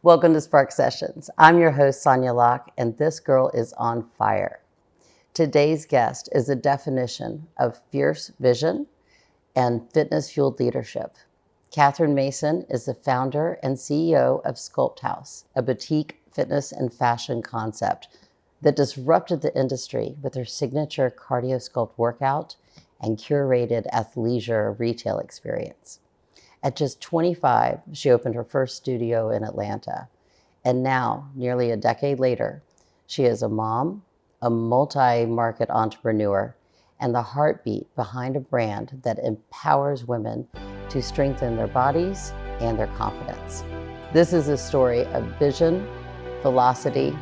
Welcome to Spark Sessions. I'm your host, Sonya Locke, and this girl is on fire. Today's guest is a definition of fierce vision and fitness-fueled leadership. Katherine Mason is the founder and CEO of SculptHouse, a boutique fitness and fashion concept that disrupted the industry with her signature cardio sculpt workout and curated athleisure retail experience. At just 25, she opened her first studio in Atlanta. And now, nearly a decade later, she is a mom, a multi-market entrepreneur, and the heartbeat behind a brand that empowers women to strengthen their bodies and their confidence. This is a story of vision, velocity,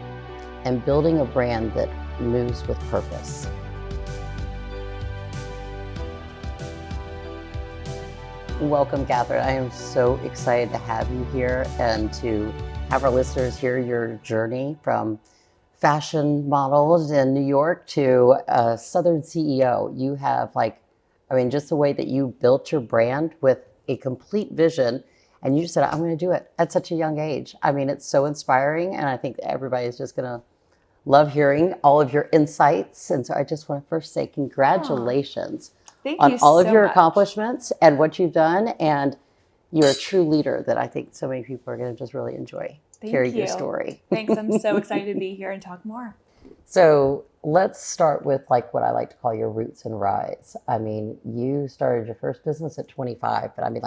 and building a brand that moves with purpose. Welcome, Katherine. I am so excited to have you here and to have our listeners hear your journey from fashion models in New York to a Southern CEO. You have just the way that you built your brand with a complete vision, and you just said, I'm going to do it at such a young age. I mean, it's so inspiring, and I think everybody is just going to love hearing all of your insights. And so I just want to first say congratulations. Thank on you all of so your much. accomplishments and what you've done. And you're a true leader that I think so many people are going to just really enjoy hearing your story. Thanks. I'm so excited to be here and talk more. So let's start with what I like to call your roots and rise. I mean, you started your first business at 25, but I mean,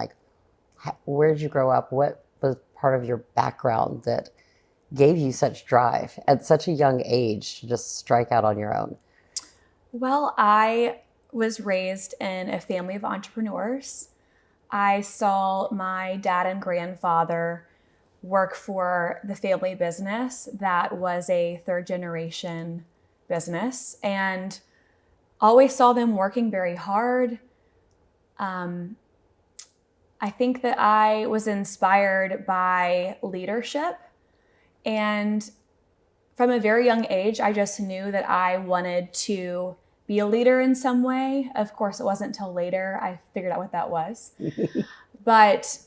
where did you grow up? What was part of your background that gave you such drive at such a young age to just strike out on your own? Well, I was raised in a family of entrepreneurs. I saw my dad and grandfather work for the family business that was a third generation business, and always saw them working very hard. I think that I was inspired by leadership, and from a very young age, I just knew that I wanted to be a leader in some way. Of course, it wasn't until later I figured out what that was. But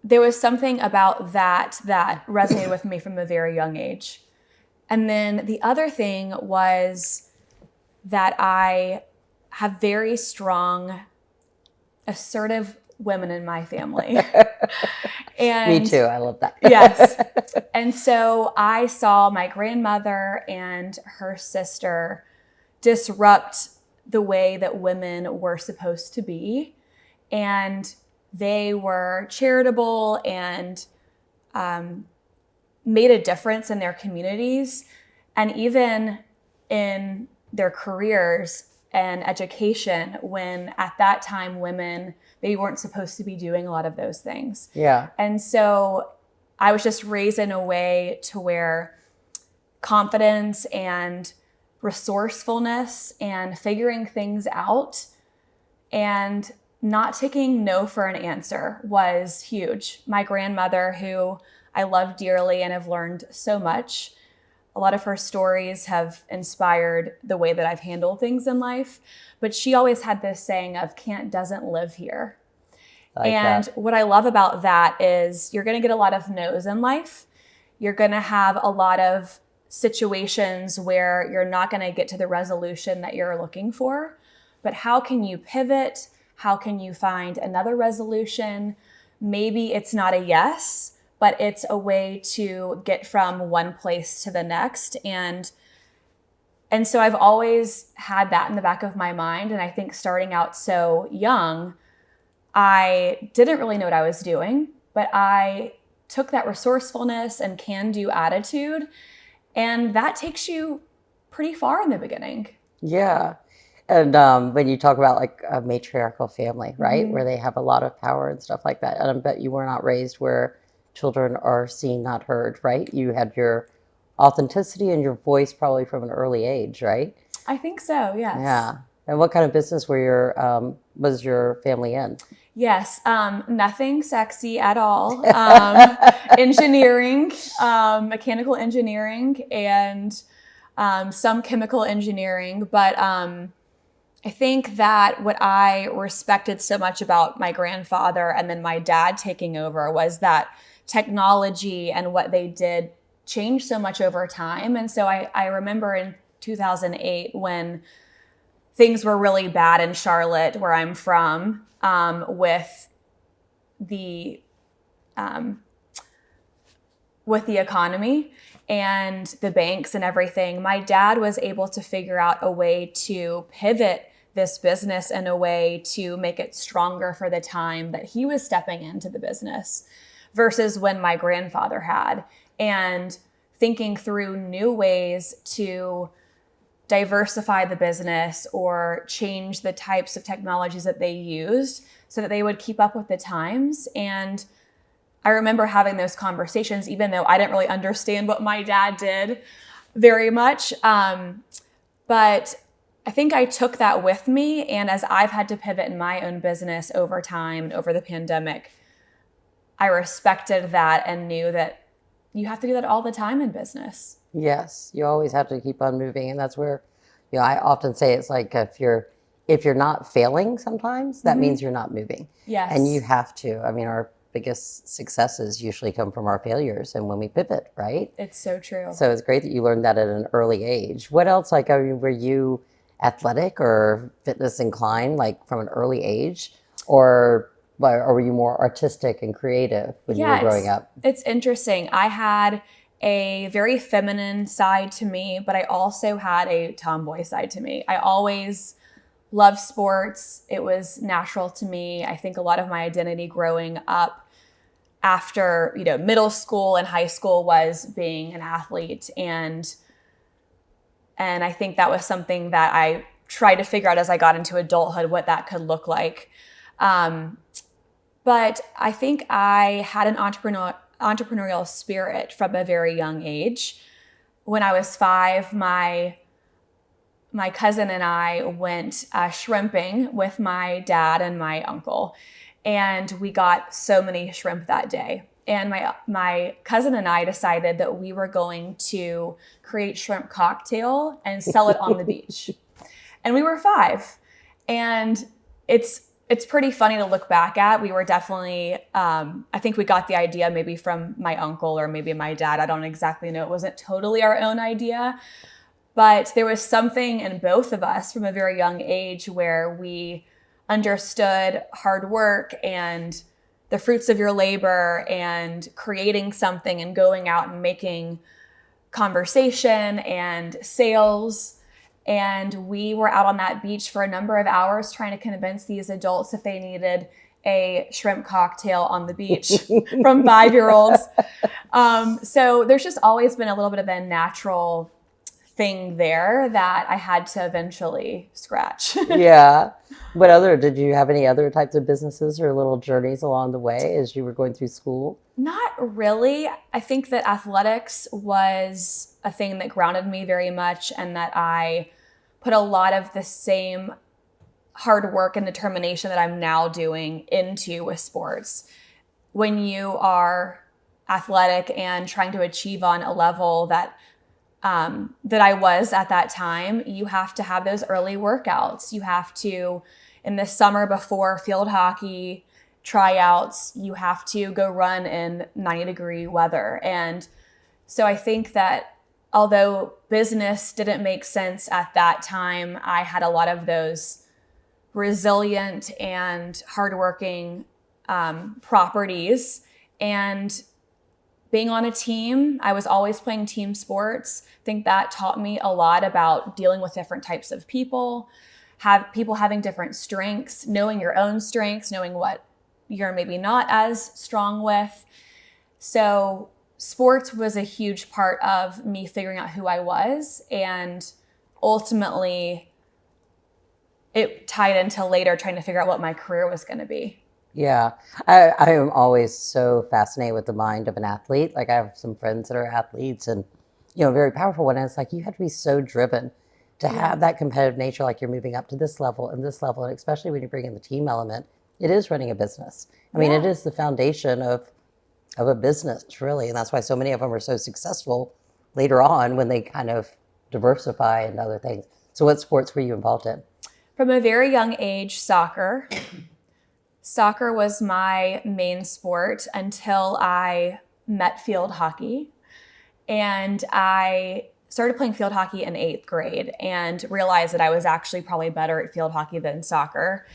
there was something about that resonated with me from a very young age. And then the other thing was that I have very strong, assertive women in my family. Me too. I love that. Yes. And so I saw my grandmother and her sister disrupt the way that women were supposed to be. And they were charitable and made a difference in their communities and even in their careers and education, when at that time women maybe weren't supposed to be doing a lot of those things. Yeah. And so I was just raised in a way to where confidence and resourcefulness and figuring things out and not taking no for an answer was huge. My grandmother, who I love dearly and have learned so much, a lot of her stories have inspired the way that I've handled things in life, but she always had this saying of "can't doesn't live here." What I love about that is you're going to get a lot of no's in life. You're going to have a lot of situations where you're not going to get to the resolution that you're looking for. But how can you pivot? How can you find another resolution? Maybe it's not a yes, but it's a way to get from one place to the next. And so I've always had that in the back of my mind. And I think starting out so young, I didn't really know what I was doing, but I took that resourcefulness and can-do attitude, and that takes you pretty far in the beginning. Yeah. And when you talk about a matriarchal family, right, Mm-hmm. where they have a lot of power and stuff like that, and I bet you were not raised where children are seen, not heard, right? You had your authenticity and your voice probably from an early age, right? I think so, yes. Yeah. And what kind of business was your family in? Yes, nothing sexy at all. Engineering, mechanical engineering, and some chemical engineering. But I think that what I respected so much about my grandfather and then my dad taking over was that technology and what they did changed so much over time. And so I remember in 2008 when things were really bad in Charlotte, where I'm from, with the economy and the banks and everything. My dad was able to figure out a way to pivot this business in a way to make it stronger for the time that he was stepping into the business versus when my grandfather had. And thinking through new ways to diversify the business or change the types of technologies that they used so that they would keep up with the times. And I remember having those conversations, even though I didn't really understand what my dad did very much. But I think I took that with me. And as I've had to pivot in my own business over time and over the pandemic, I respected that and knew that you have to do that all the time in business. Yes, you always have to keep on moving. And that's where, I often say it's like if you're not failing sometimes, that means you're not moving. Yes. And you have to. I mean, our biggest successes usually come from our failures and when we pivot, right? It's so true. So it's great that you learned that at an early age. What else, were you athletic or fitness inclined, like from an early age? Or were you more artistic and creative when you were growing up? It's interesting. I had a very feminine side to me, but I also had a tomboy side to me. I always loved sports. It was natural to me. I think a lot of my identity growing up after, middle school and high school was being an athlete. And I think that was something that I tried to figure out as I got into adulthood, what that could look like. But I think I had an entrepreneurial spirit from a very young age. When I was 5, my cousin and I went shrimping with my dad and my uncle, and we got so many shrimp that day. And my cousin and I decided that we were going to create shrimp cocktail and sell it on the beach. And we were 5, and it's pretty funny to look back at. We were definitely, I think we got the idea maybe from my uncle or maybe my dad. I don't exactly know. It wasn't totally our own idea, but there was something in both of us from a very young age where we understood hard work and the fruits of your labor and creating something and going out and making conversation and sales. And we were out on that beach for a number of hours trying to convince these adults if they needed a shrimp cocktail on the beach from 5-year-olds. So there's just always been a little bit of a natural thing there that I had to eventually scratch. Yeah. Did you have any other types of businesses or little journeys along the way as you were going through school? Not really. I think that athletics was a thing that grounded me very much, and that I put a lot of the same hard work and determination that I'm now doing into with sports. When you are athletic and trying to achieve on a level that I was at that time, you have to have those early workouts. You have to, in the summer before field hockey tryouts, you have to go run in 90-degree weather. And so I think that although business didn't make sense at that time, I had a lot of those resilient and hardworking properties. And being on a team, I was always playing team sports. I think that taught me a lot about dealing with different types of people, people having different strengths, knowing your own strengths, knowing what you're maybe not as strong with. So sports was a huge part of me figuring out who I was, and ultimately it tied into later trying to figure out what my career was going to be. Yeah, I am always so fascinated with the mind of an athlete. Like I have some friends that are athletes and, very powerful one. And it's like, you have to be so driven to have that competitive nature. Like you're moving up to this level and this level. And especially when you bring in the team element, it is running a business. I mean, it is the foundation of a business, really. And that's why so many of them are so successful later on when they kind of diversify into other things. So what sports were you involved in? From a very young age, soccer. Soccer was my main sport until I met field hockey. And I started playing field hockey in 8th grade and realized that I was actually probably better at field hockey than soccer.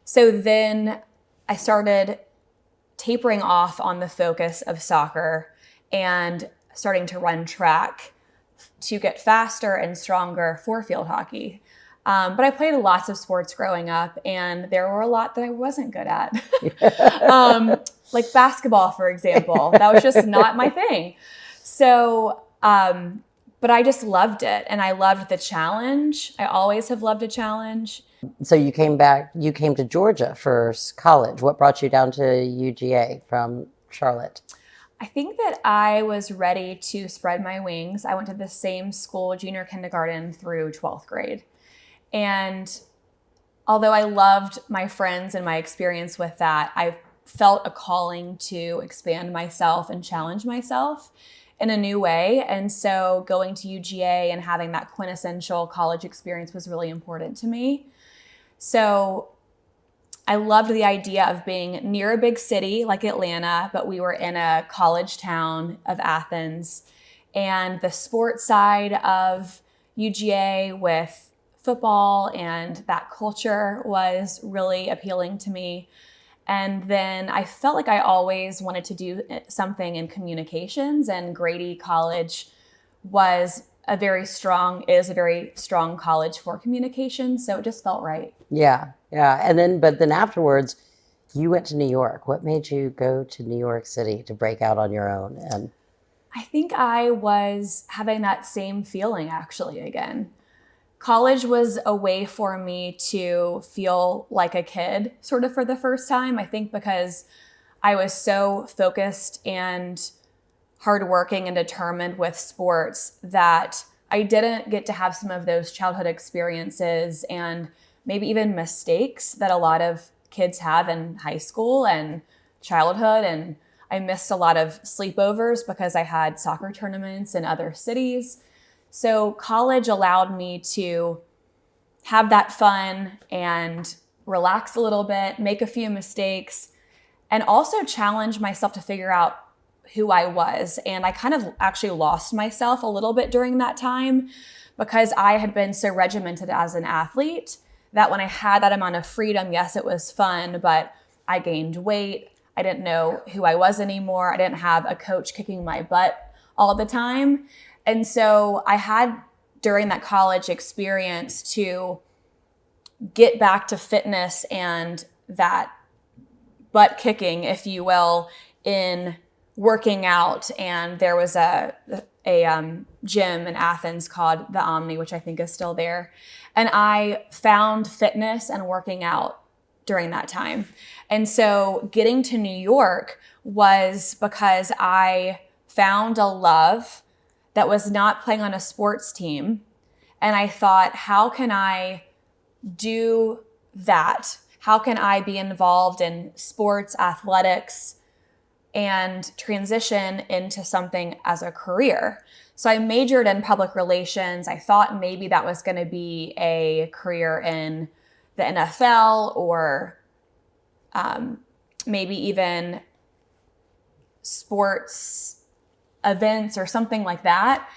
So then I started tapering off on the focus of soccer and starting to run track to get faster and stronger for field hockey. But I played lots of sports growing up, and there were a lot that I wasn't good at. Like basketball, for example. That was just not my thing. So, but I just loved it, and I loved the challenge. I always have loved a challenge. So you came to Georgia for college. What brought you down to UGA from Charlotte? I think that I was ready to spread my wings. I went to the same school, junior kindergarten through 12th grade. And although I loved my friends and my experience with that, I felt a calling to expand myself and challenge myself in a new way. And so going to UGA and having that quintessential college experience was really important to me. So I loved the idea of being near a big city like Atlanta, but we were in a college town of Athens. And the sports side of UGA with football and that culture was really appealing to me. And then I felt like I always wanted to do something in communications, and Grady College is a very strong college for communications. So it just felt right. Yeah. But then afterwards, you went to New York. What made you go to New York City to break out on your own? And I think I was having that same feeling actually again. College was a way for me to feel like a kid sort of for the first time. I think because I was so focused and hardworking and determined with sports that I didn't get to have some of those childhood experiences and maybe even mistakes that a lot of kids have in high school and childhood. And I missed a lot of sleepovers because I had soccer tournaments in other cities. So college allowed me to have that fun and relax a little bit, make a few mistakes, and also challenge myself to figure out who I was. And I kind of actually lost myself a little bit during that time because I had been so regimented as an athlete that when I had that amount of freedom, yes, it was fun, but I gained weight. I didn't know who I was anymore. I didn't have a coach kicking my butt all the time. And so I had, during that college experience, to get back to fitness and that butt kicking, if you will, in working out. And there was a gym in Athens called the Omni, which I think is still there. And I found fitness and working out during that time. And so getting to New York was because I found a love that was not playing on a sports team. And I thought, how can I do that? How can I be involved in sports, athletics, and transition into something as a career? So I majored in public relations. I thought maybe that was going to be a career in the NFL or maybe even sports events or something like that.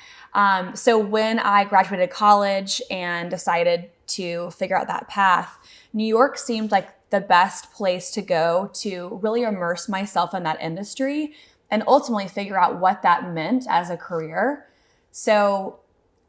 So when I graduated college and decided to figure out that path, New York seemed like the best place to go to really immerse myself in that industry and ultimately figure out what that meant as a career. So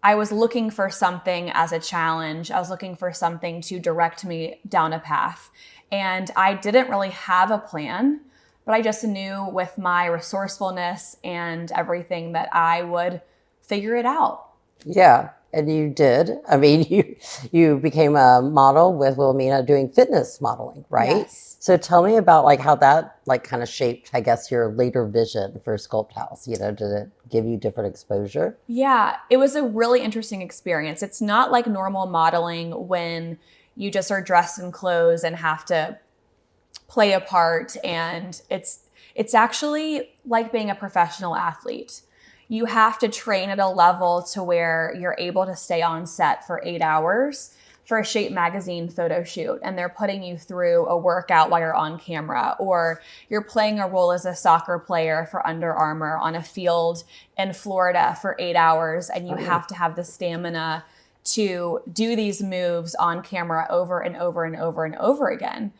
I was looking for something as a challenge. I was looking for something to direct me down a path. And I didn't really have a plan, but I just knew with my resourcefulness and everything that I would figure it out. yeah, and you did. I mean, you became a model with Wilhelmina doing fitness modeling, right? Yes. So tell me about like how that like kind of shaped, I guess, your later vision for SculptHouse. You know, did it give you different exposure? Yeah, it was a really interesting experience. It's not like normal modeling when you just are dressed in clothes and have to play a part, and it's actually like being a professional athlete. You have to train at a level to where you're able to stay on set for 8 hours for a Shape magazine photo shoot and they're putting you through a workout while you're on camera, or you're playing a role as a soccer player for Under Armour on a field in Florida for 8 hours, and you have to have the stamina to do these moves on camera over and over and over and over again.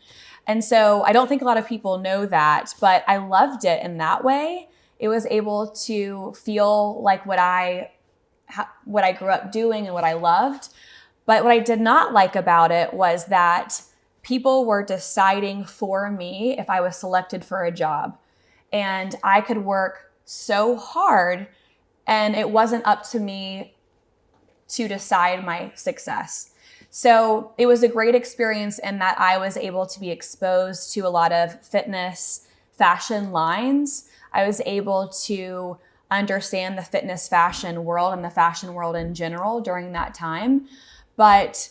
And so I don't think a lot of people know that, but I loved it in that way. It was able to feel like what I grew up doing and what I loved. But what I did not like about it was that people were deciding for me if I was selected for a job. And I could work so hard and it wasn't up to me to decide my success. So it was a great experience in that I was able to be exposed to a lot of fitness fashion lines. I was able to understand the fitness fashion world and the fashion world in general during that time. But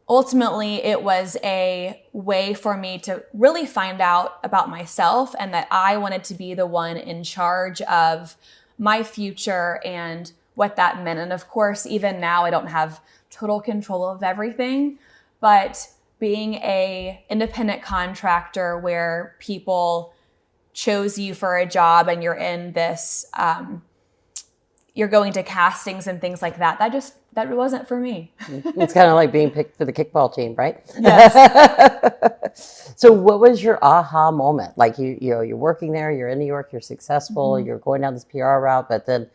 ultimately, it was a way for me to really find out about myself and that I wanted to be the one in charge of my future and what that meant. And of course, even now, I don't have total control of everything, but being an independent contractor where people chose you for a job and you're in this, you're going to castings and things like that. That wasn't for me. It's kind of like being picked for the kickball team, right? Yes. So what was your aha moment? Like you're working there, you're in New York, you're successful, you're going down this PR route, but then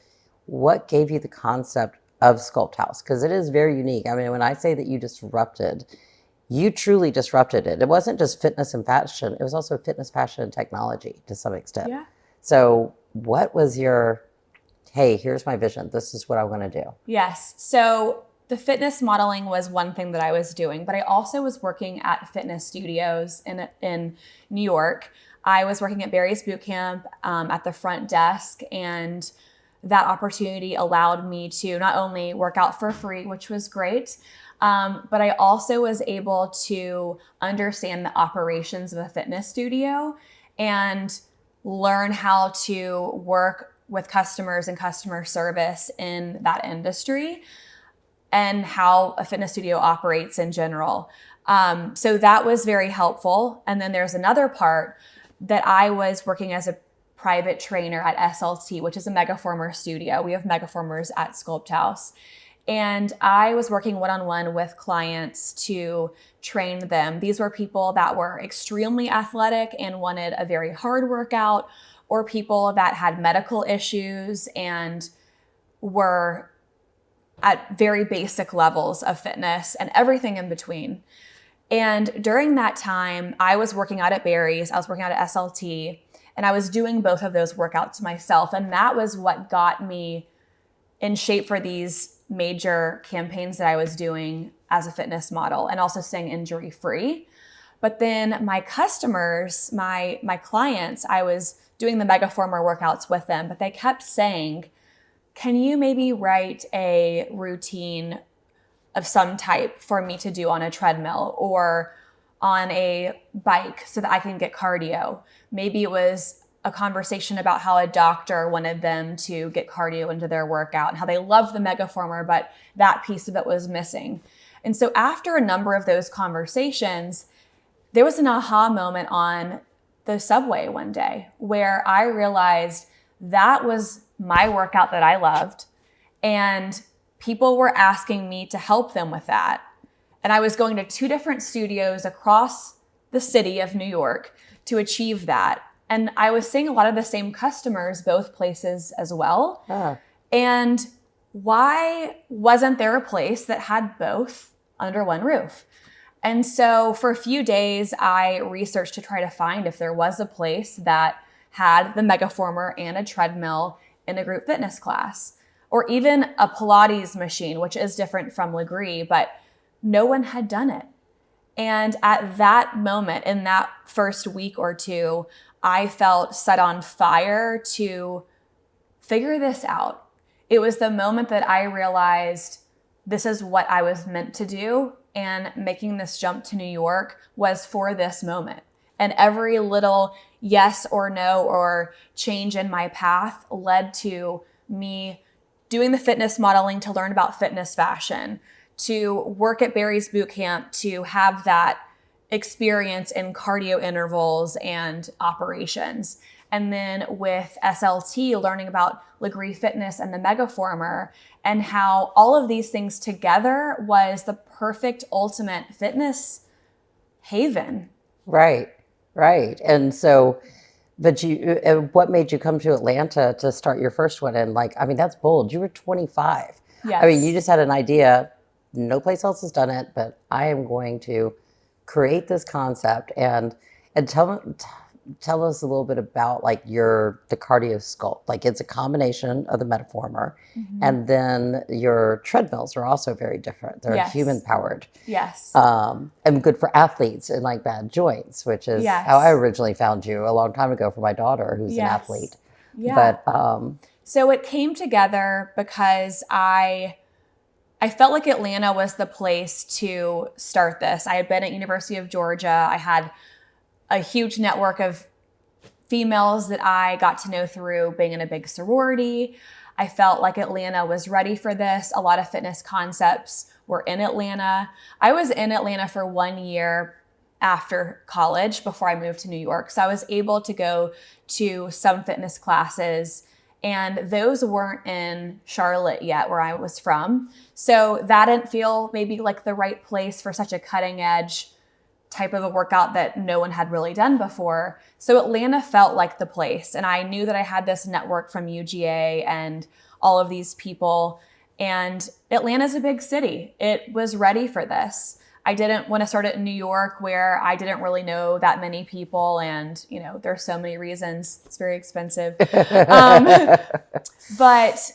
what gave you the concept of SculptHouse? Because it is very unique. I mean, when I say that you truly disrupted it. It wasn't just fitness and fashion. It was also fitness, fashion, and technology to some extent. Yeah. So what was your, hey, here's my vision. This is what I want to do. Yes. So the fitness modeling was one thing that I was doing, but I also was working at fitness studios in New York. I was working at Barry's Boot Camp at the front desk, and that opportunity allowed me to not only work out for free, which was great, but I also was able to understand the operations of a fitness studio and learn how to work with customers and customer service in that industry and how a fitness studio operates in general. So that was very helpful. And then there's another part that I was working as a private trainer at SLT, which is a megaformer studio. We have megaformers at SculptHouse. And I was working one-on-one with clients to train them. These were people that were extremely athletic and wanted a very hard workout, or people that had medical issues and were at very basic levels of fitness and everything in between. And during that time, I was working out at Barry's, I was working out at SLT, and I was doing both of those workouts myself. And that was what got me in shape for these major campaigns that I was doing as a fitness model and also staying injury free. But then my customers, my clients, I was doing the megaformer workouts with them, but they kept saying, can you maybe write a routine of some type for me to do on a treadmill or on a bike so that I can get cardio? Maybe it was a conversation about how a doctor wanted them to get cardio into their workout and how they love the megaformer, but that piece of it was missing. And so after a number of those conversations, there was an aha moment on the subway one day where I realized that was my workout that I loved, and people were asking me to help them with that. And I was going to 2 different studios across the city of New York to achieve that. And I was seeing a lot of the same customers both places as well. And why wasn't there a place that had both under one roof? And so for a few days, I researched to try to find if there was a place that had the megaformer and a treadmill in a group fitness class, or even a Pilates machine, which is different from Legree, but no one had done it. And at that moment, in that first week or two, I felt set on fire to figure this out. It was the moment that I realized this is what I was meant to do, and making this jump to New York was for this moment. And every little yes or no or change in my path led to me doing the fitness modeling to learn about fitness fashion, to work at Barry's boot camp, to have that experience in cardio intervals and operations. And then with SLT, learning about Legree Fitness and the Megaformer, and how all of these things together was the perfect ultimate fitness haven. Right. And so, but what made you come to Atlanta to start your first one? And like, I mean, that's bold. You were 25. Yes. I mean, you just had an idea. No place else has done it, but I am going to create this concept and tell us a little bit about like the cardio sculpt. Like it's a combination of the Metaformer, and then your treadmills are also very different. They're human powered. Yes. And good for athletes and like bad joints, which is how I originally found you a long time ago for my daughter who's an athlete. Yeah. But so it came together because I felt like Atlanta was the place to start this. I had been at University of Georgia. I had a huge network of females that I got to know through being in a big sorority. I felt like Atlanta was ready for this. A lot of fitness concepts were in Atlanta. I was in Atlanta for 1 year after college before I moved to New York. So I was able to go to some fitness classes, and those weren't in Charlotte yet, where I was from. So that didn't feel maybe like the right place for such a cutting edge type of a workout that no one had really done before. So Atlanta felt like the place. And I knew that I had this network from UGA and all of these people. And Atlanta's a big city. It was ready for this. I didn't want to start it in New York, where I didn't really know that many people. And, you know, there's so many reasons. It's very expensive. But I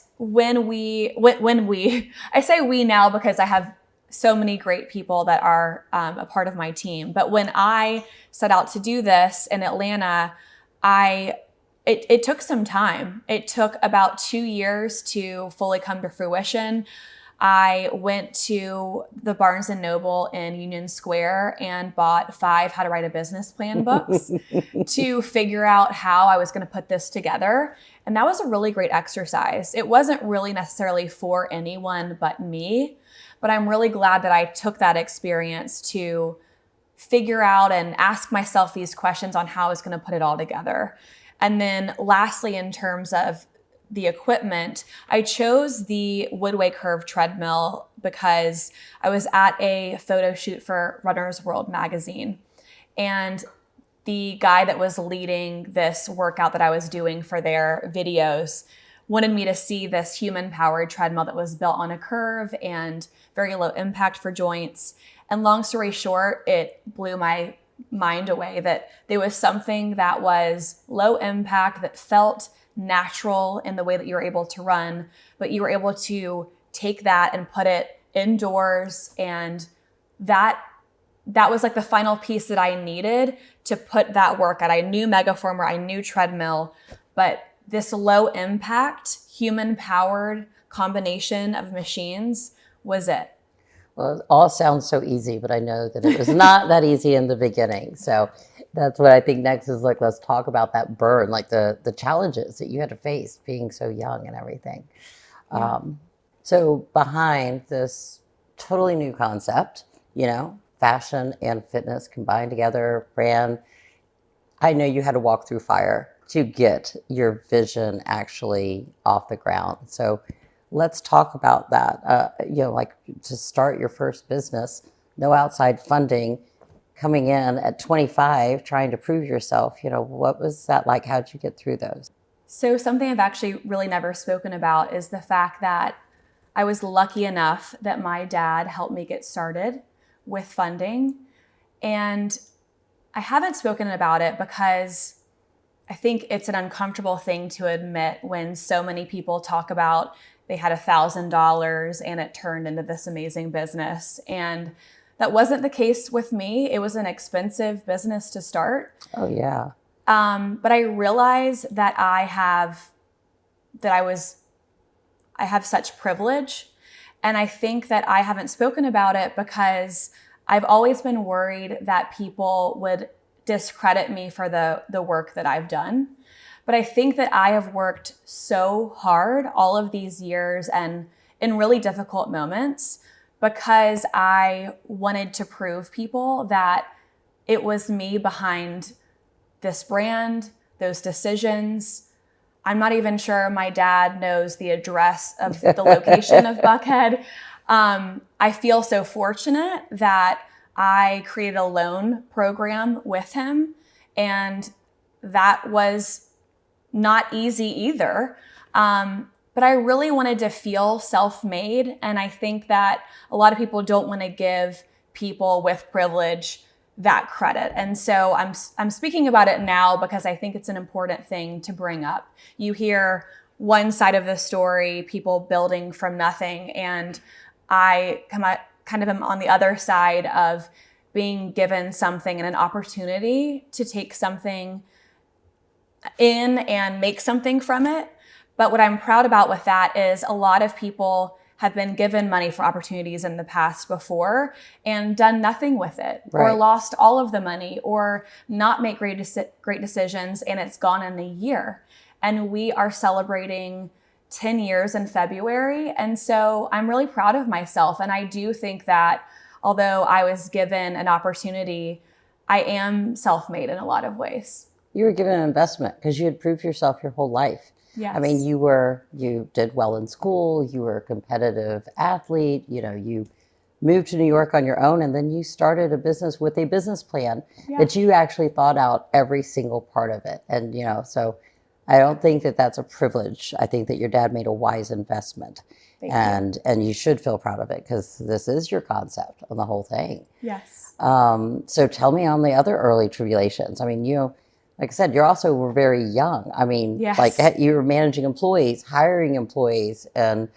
say we now because I have so many great people that are a part of my team. But when I set out to do this in Atlanta, it took some time. It took about 2 years to fully come to fruition. I went to the Barnes & Noble in Union Square and bought 5 How to Write a Business Plan books to figure out how I was going to put this together. And that was a really great exercise. It wasn't really necessarily for anyone but me, but I'm really glad that I took that experience to figure out and ask myself these questions on how I was going to put it all together. And then lastly, in terms of the equipment, I chose the Woodway Curve treadmill because I was at a photo shoot for Runner's World magazine. And the guy that was leading this workout that I was doing for their videos wanted me to see this human-powered treadmill that was built on a curve and very low impact for joints. And long story short, it blew my mind away that there was something that was low impact, that felt natural in the way that you were able to run, but you were able to take that and put it indoors. And that was like the final piece that I needed to put that work at. I knew Megaformer, I knew treadmill, but this low impact, human powered combination of machines was it. Well, it all sounds so easy, but I know that it was not that easy in the beginning. So that's what I think next is like, let's talk about that burn, like the challenges that you had to face being so young and everything. Yeah. So behind this totally new concept, you know, fashion and fitness combined together, brand, I know you had to walk through fire to get your vision actually off the ground. So let's talk about that. You know, like to start your first business, no outside funding, coming in at 25, trying to prove yourself. You know, what was that like? How'd you get through those? So something I've actually really never spoken about is the fact that I was lucky enough that my dad helped me get started with funding. And I haven't spoken about it because I think it's an uncomfortable thing to admit when so many people talk about they had $1,000 and it turned into this amazing business. And that wasn't the case with me. It was an expensive business to start. Oh, yeah. But I realized that I have such privilege. And I think that I haven't spoken about it because I've always been worried that people would discredit me for the work that I've done. But I think that I have worked so hard all of these years and in really difficult moments because I wanted to prove people that it was me behind this brand, those decisions. I'm not even sure my dad knows the address of the location of Buckhead. I feel so fortunate that I created a loan program with him, and that was not easy either. But I really wanted to feel self-made, and I think that a lot of people don't want to give people with privilege that credit. And so I'm speaking about it now because I think it's an important thing to bring up. You hear one side of the story, people building from nothing, and I kind of am on the other side of being given something and an opportunity to take something in and make something from it. But what I'm proud about with that is a lot of people have been given money for opportunities in the past before and done nothing with it, Right. or lost all of the money, or not make great decisions, and it's gone in a year. And we are celebrating 10 years in February. And so I'm really proud of myself. And I do think that although I was given an opportunity, I am self-made in a lot of ways. You were given an investment because you had proved yourself your whole life. Yes. I mean, you did well in school, you were a competitive athlete, you moved to New York on your own, and then you started a business with a business plan that you actually thought out every single part of it. And, so I don't think that that's a privilege. I think that your dad made a wise investment. And you should feel proud of it because this is your concept on the whole thing. Yes. So tell me on the other early tribulations. I mean, like I said, you also were very young. I mean, Yes. like you were managing employees, hiring employees, and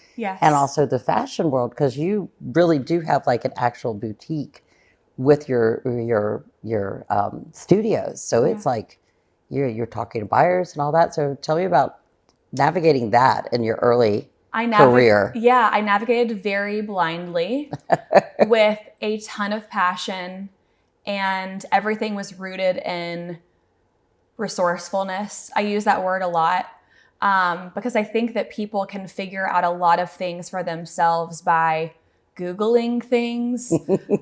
also the fashion world, because you really do have like an actual boutique with your studios. So it's like you're talking to buyers and all that. So tell me about navigating that in your early career. Yeah, I navigated very blindly with a ton of passion, and everything was rooted in resourcefulness. I use that word a lot because I think that people can figure out a lot of things for themselves by Googling things,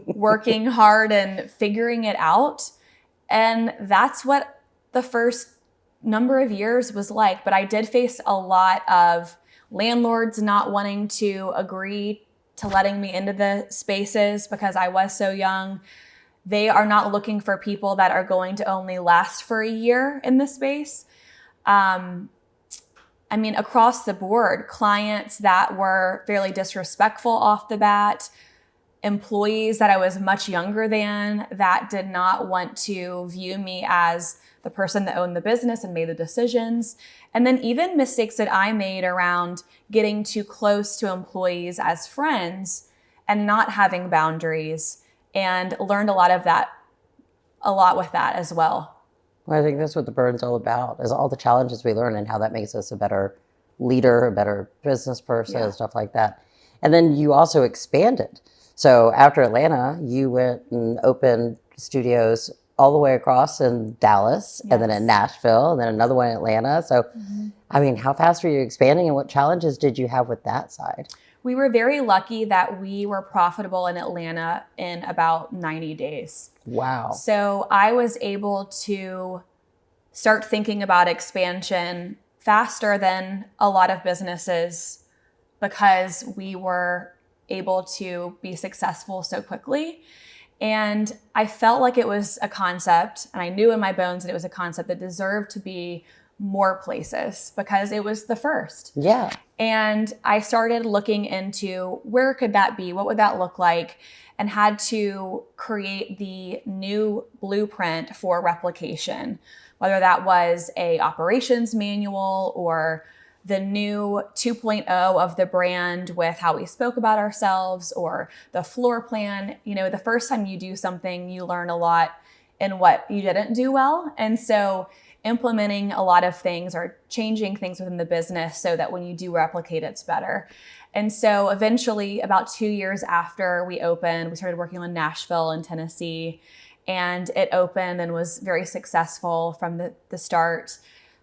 working hard and figuring it out. And that's what the first number of years was like. But I did face a lot of landlords not wanting to agree to letting me into the spaces because I was so young. They are not looking for people that are going to only last for a year in the space. I mean, across the board, clients that were fairly disrespectful off the bat, employees that I was much younger than that did not want to view me as the person that owned the business and made the decisions. And then even mistakes that I made around getting too close to employees as friends and not having boundaries, and learned a lot with that as well. Well, I think that's what the burn's all about, is all the challenges we learn and how that makes us a better leader, a better business person, and stuff like that. And then you also expanded. So after Atlanta, you went and opened studios all the way across in Dallas, and then in Nashville, and then another one in Atlanta. So, I mean, how fast were you expanding, and what challenges did you have with that side? We were very lucky that we were profitable in Atlanta in about 90 days. Wow. So I was able to start thinking about expansion faster than a lot of businesses because we were able to be successful so quickly. And I felt like it was a concept, and I knew in my bones that it was a concept that deserved to be more places because it was the first. Yeah. And I started looking into where could that be? What would that look like? And had to create the new blueprint for replication, whether that was a operations manual or the new 2.0 of the brand with how we spoke about ourselves, or the floor plan. The first time you do something, you learn a lot in what you didn't do well. And so implementing a lot of things or changing things within the business so that when you do replicate, it's better. And so eventually, about 2 years after we opened, we started working on Nashville and Tennessee, and it opened and was very successful from the start.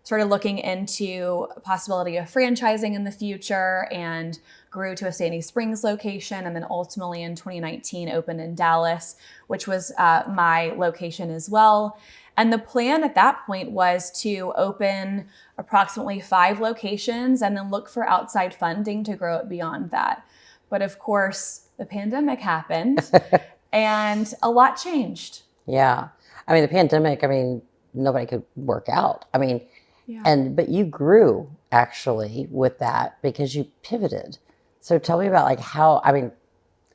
started looking into a possibility of franchising in the future and grew to a Sandy Springs location. And then ultimately in 2019 opened in Dallas, which was my location as well. And the plan at that point was to open approximately 5 locations and then look for outside funding to grow it beyond that. But of course, the pandemic happened and a lot changed. Yeah. I mean, the pandemic, I mean, nobody could work out. I mean, but you grew actually with that because you pivoted. So tell me about like how, I mean,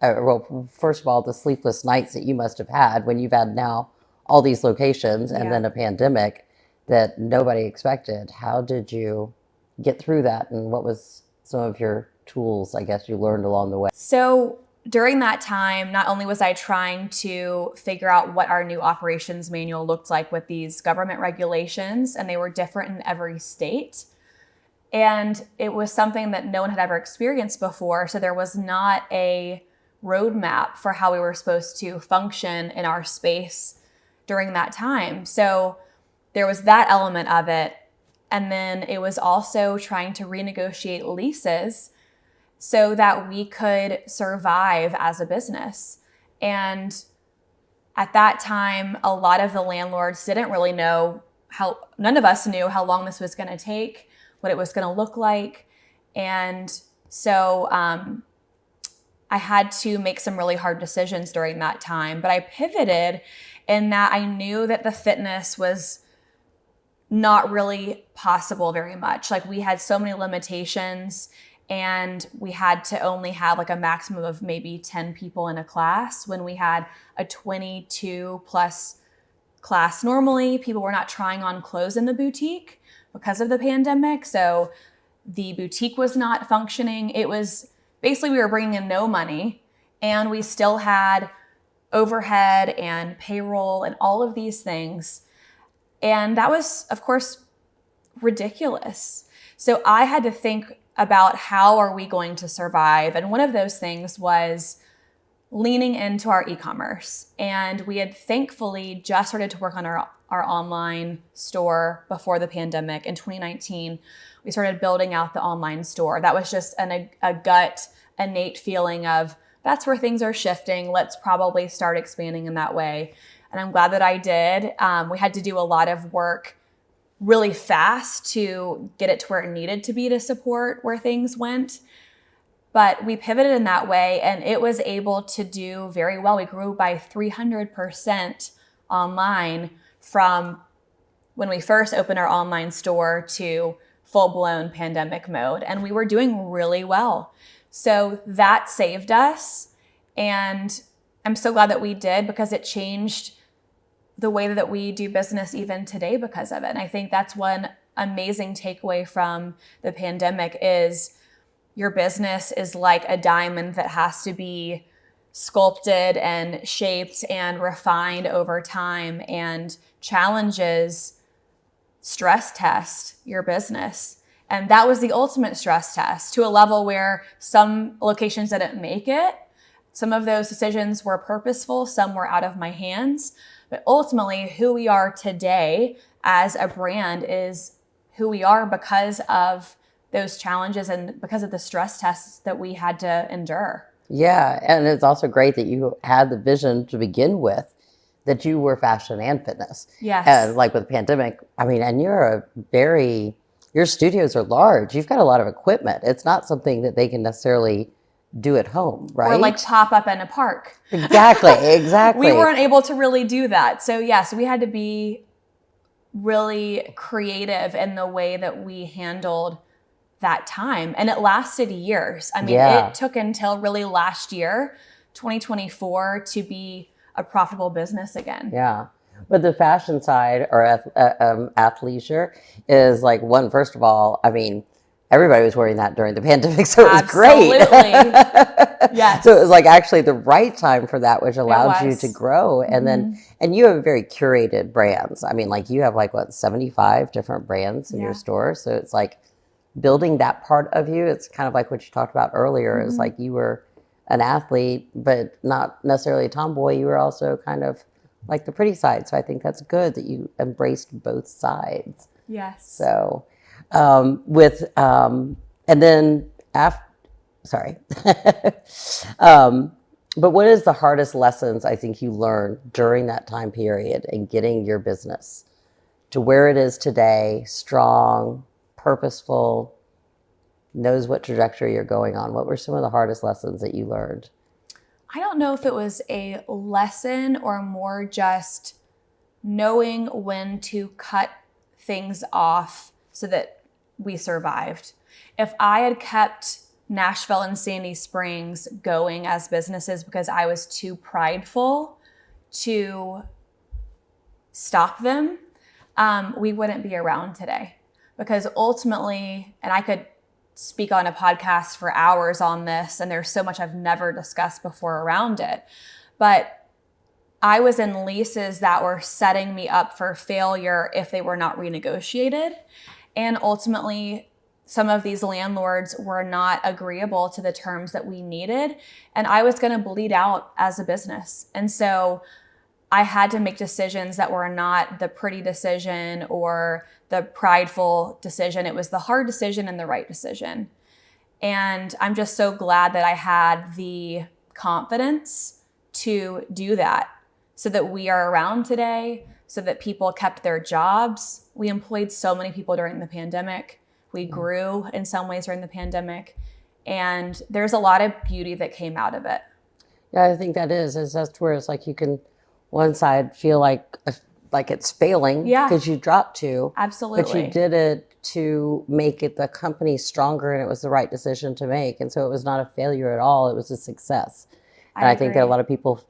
well, first of all, the sleepless nights that you must have had when you've had now all these locations and then a pandemic that nobody expected. How did you get through that? And what was some of your tools, I guess, you learned along the way? So during that time, not only was I trying to figure out what our new operations manual looked like with these government regulations, and they were different in every state. And it was something that no one had ever experienced before. So there was not a roadmap for how we were supposed to function in our space during that time. So there was that element of it. And then it was also trying to renegotiate leases so that we could survive as a business. And at that time, a lot of the landlords didn't really know none of us knew how long this was going to take, what it was going to look like. And so I had to make some really hard decisions during that time. But I pivoted in that I knew that the fitness was not really possible very much. Like we had so many limitations and we had to only have like a maximum of maybe 10 people in a class when we had a 22 plus class. Normally, people were not trying on clothes in the boutique because of the pandemic. So the boutique was not functioning. It was basically we were bringing in no money and we still had overhead and payroll and all of these things. And that was, of course, ridiculous. So I had to think about how are we going to survive? And one of those things was leaning into our e-commerce. And we had thankfully just started to work on our online store before the pandemic. In 2019, we started building out the online store. That was just a gut, innate feeling of that's where things are shifting. Let's probably start expanding in that way. And I'm glad that I did. We had to do a lot of work really fast to get it to where it needed to be to support where things went. But we pivoted in that way and it was able to do very well. We grew by 300% online from when we first opened our online store to full-blown pandemic mode. And we were doing really well. So that saved us. And I'm so glad that we did because it changed the way that we do business even today because of it. And I think that's one amazing takeaway from the pandemic is your business is like a diamond that has to be sculpted and shaped and refined over time, and challenges stress test your business. And that was the ultimate stress test to a level where some locations didn't make it. Some of those decisions were purposeful, some were out of my hands. But ultimately, who we are today as a brand is who we are because of those challenges and because of the stress tests that we had to endure. Yeah, and it's also great that you had the vision to begin with, that you were fashion and fitness. Yes. And like with the pandemic, I mean, and your studios are large. You've got a lot of equipment. It's not something that they can necessarily do at home, right? Or like pop up in a park. Exactly. We weren't able to really do that. So yes, we had to be really creative in the way that we handled that time. And it lasted years. I mean, It took until really last year, 2024, to be a profitable business again. Yeah. But the fashion side or athleisure is like first of all, I mean, everybody was wearing that during the pandemic, so it was great. Absolutely. Yes. So it was like actually the right time for that, which allowed you to grow. And then, and you have very curated brands. I mean, like you have 75 different brands in your store. So it's like building that part of you. It's kind of like what you talked about earlier is like you were an athlete, but not necessarily a tomboy. You were also kind of like the pretty side. So I think that's good that you embraced both sides. Yes. So, and then after, sorry. But what is the hardest lessons I think you learned during that time period in getting your business to where it is today, strong, purposeful, knows what trajectory you're going on? What were some of the hardest lessons that you learned? I don't know if it was a lesson or more just knowing when to cut things off so that we survived. If I had kept Nashville and Sandy Springs going as businesses because I was too prideful to stop them, we wouldn't be around today. Because ultimately, and I could speak on a podcast for hours on this, and there's so much I've never discussed before around it, but I was in leases that were setting me up for failure if they were not renegotiated. And ultimately, some of these landlords were not agreeable to the terms that we needed. And I was going to bleed out as a business. And so I had to make decisions that were not the pretty decision or the prideful decision. It was the hard decision and the right decision. And I'm just so glad that I had the confidence to do that so that we are around today, so that people kept their jobs. We employed so many people during the pandemic. We grew in some ways during the pandemic. And there's a lot of beauty that came out of it. Yeah, I think that's where it's like you can, one side feel like it's failing because you dropped to. Absolutely. But you did it to make it the company stronger, and it was the right decision to make. And so it was not a failure at all. It was a success. And I think that a lot of people,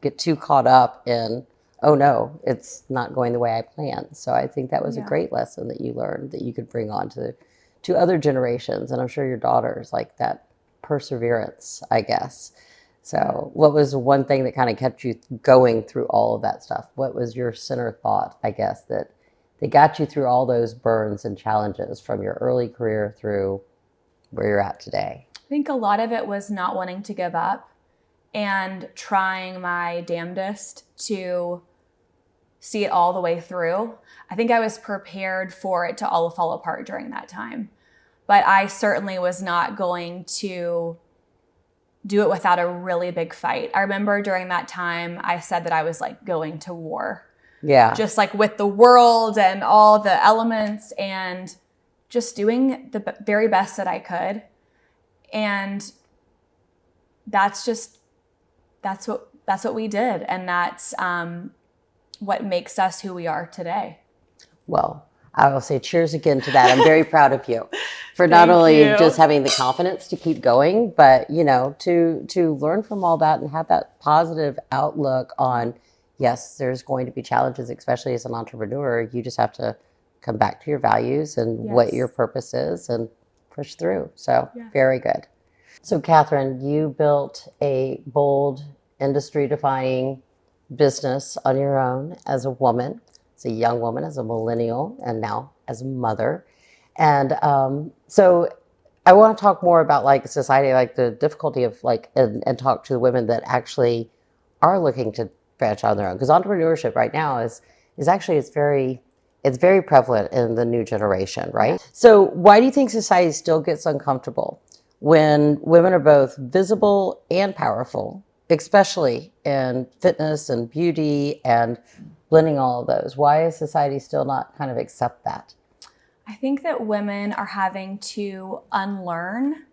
get too caught up in, oh no, it's not going the way I planned. So I think that was a great lesson that you learned that you could bring on to other generations. And I'm sure your daughters, like that perseverance, I guess. So what was one thing that kind of kept you going through all of that stuff? What was your center thought, I guess, that got you through all those burns and challenges from your early career through where you're at today? I think a lot of it was not wanting to give up and trying my damnedest to see it all the way through. I think I was prepared for it to all fall apart during that time, but I certainly was not going to do it without a really big fight. I remember during that time, I said that I was like going to war. Yeah. Just like with the world and all the elements and just doing the very best that I could. And that's what we did. And that's what makes us who we are today. Well, I will say cheers again to that. I'm very proud of you for not only just having the confidence to keep going, but, to learn from all that and have that positive outlook on, yes, there's going to be challenges, especially as an entrepreneur. You just have to come back to your values and what your purpose is and push through. So very good. So Katherine, you built a bold, industry-defining business on your own as a woman, as a young woman, as a millennial, and now as a mother. And so I want to talk more about like society, like the difficulty of and talk to the women that actually are looking to branch out on their own. Because entrepreneurship right now is actually, it's very prevalent in the new generation, right? So why do you think society still gets uncomfortable when women are both visible and powerful, especially in fitness and beauty and blending all of those? Why is society still not kind of accept that? I think that women are having to unlearn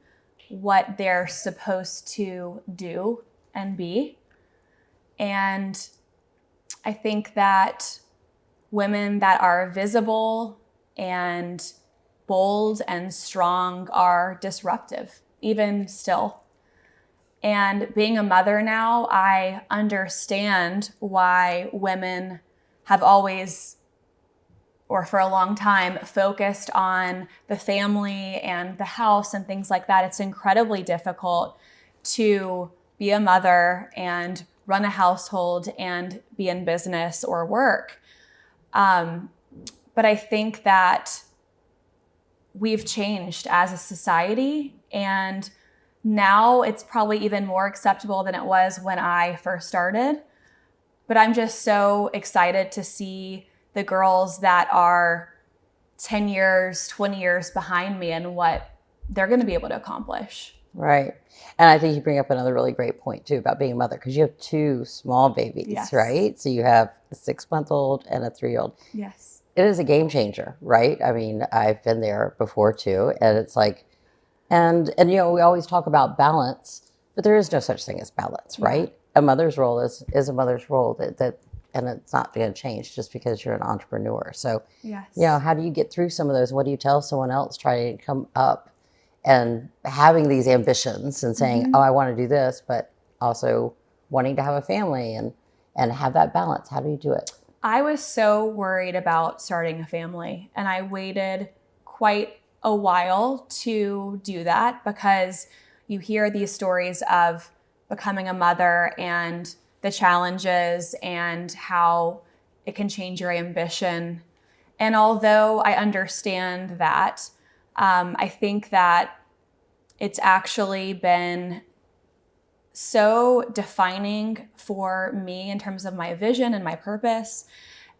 what they're supposed to do and be. And I think that women that are visible and bold and strong are disruptive, even still. And being a mother now, I understand why women have always, or for a long time, focused on the family and the house and things like that. It's incredibly difficult to be a mother and run a household and be in business or work. But I think that we've changed as a society, and now it's probably even more acceptable than it was when I first started. But I'm just so excited to see the girls that are 10 years, 20 years behind me and what they're going to be able to accomplish. Right. And I think you bring up another really great point too about being a mother, because you have two small babies, Yes. right? So you have a 6-month-old and a 3-year-old. Yes. It is a game changer, right? I mean, I've been there before too, and it's like, and we always talk about balance, but there is no such thing as balance, right? A mother's role is a mother's role that and it's not going to change just because you're an entrepreneur. So, yes. How do you get through some of those? What do you tell someone else trying to come up and having these ambitions and saying, oh, I want to do this, but also wanting to have a family and have that balance? How do you do it? I was so worried about starting a family, and I waited quite a while to do that, because you hear these stories of becoming a mother and the challenges and how it can change your ambition. And although I understand that, I think that it's actually been so defining for me in terms of my vision and my purpose.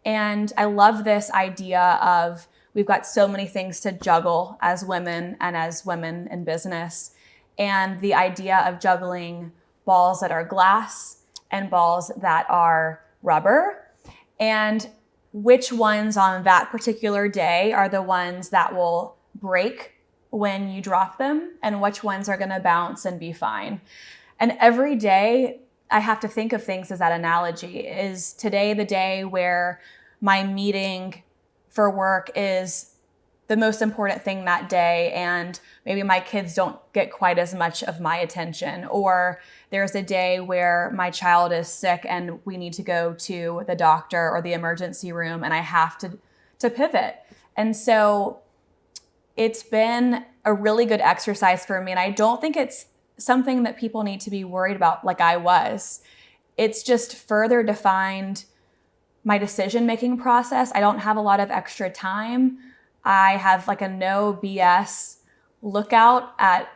And I love this idea of we've got so many things to juggle as women and as women in business. And the idea of juggling balls that are glass and balls that are rubber, and which ones on that particular day are the ones that will break when you drop them, and which ones are going to bounce and be fine. And every day I have to think of things as that analogy. Is today the day where my meeting for work is the most important thing that day, and maybe my kids don't get quite as much of my attention? Or there's a day where my child is sick and we need to go to the doctor or the emergency room, and I have to pivot. And so it's been a really good exercise for me. And I don't think it's something that people need to be worried about like I was. It's just further defined my decision-making process. I don't have a lot of extra time. I have like a no BS lookout at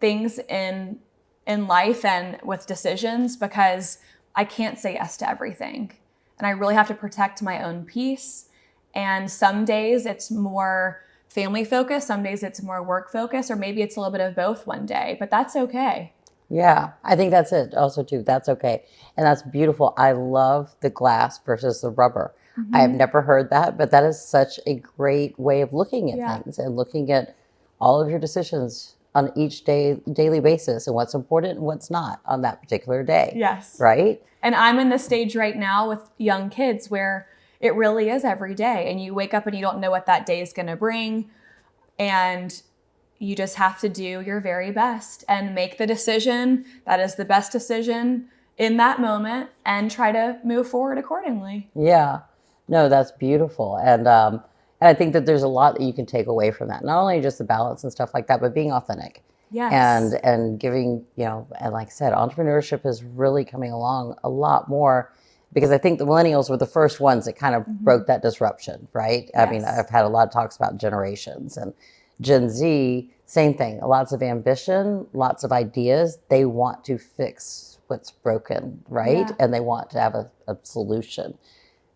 things in life and with decisions, because I can't say yes to everything. And I really have to protect my own peace. And some days it's more family focused, some days it's more work focused, or maybe it's a little bit of both one day, but that's okay. Yeah, I think that's it also too. That's okay. And that's beautiful. I love the glass versus the rubber. I have never heard that, but that is such a great way of looking at things and looking at all of your decisions on each daily basis, and what's important and what's not on that particular day. Yes. Right? And I'm in the stage right now with young kids where it really is every day, and you wake up and you don't know what that day is going to bring, and you just have to do your very best and make the decision that is the best decision in that moment and try to move forward accordingly. Yeah. No, that's beautiful. And I think that there's a lot that you can take away from that. Not only just the balance and stuff like that, but being authentic. Yes. And giving, and like I said, entrepreneurship is really coming along a lot more, because I think the millennials were the first ones that kind of broke that disruption, right? Yes. I mean, I've had a lot of talks about generations, and Gen Z, same thing. Lots of ambition, lots of ideas. They want to fix what's broken, right? Yeah. And they want to have a solution.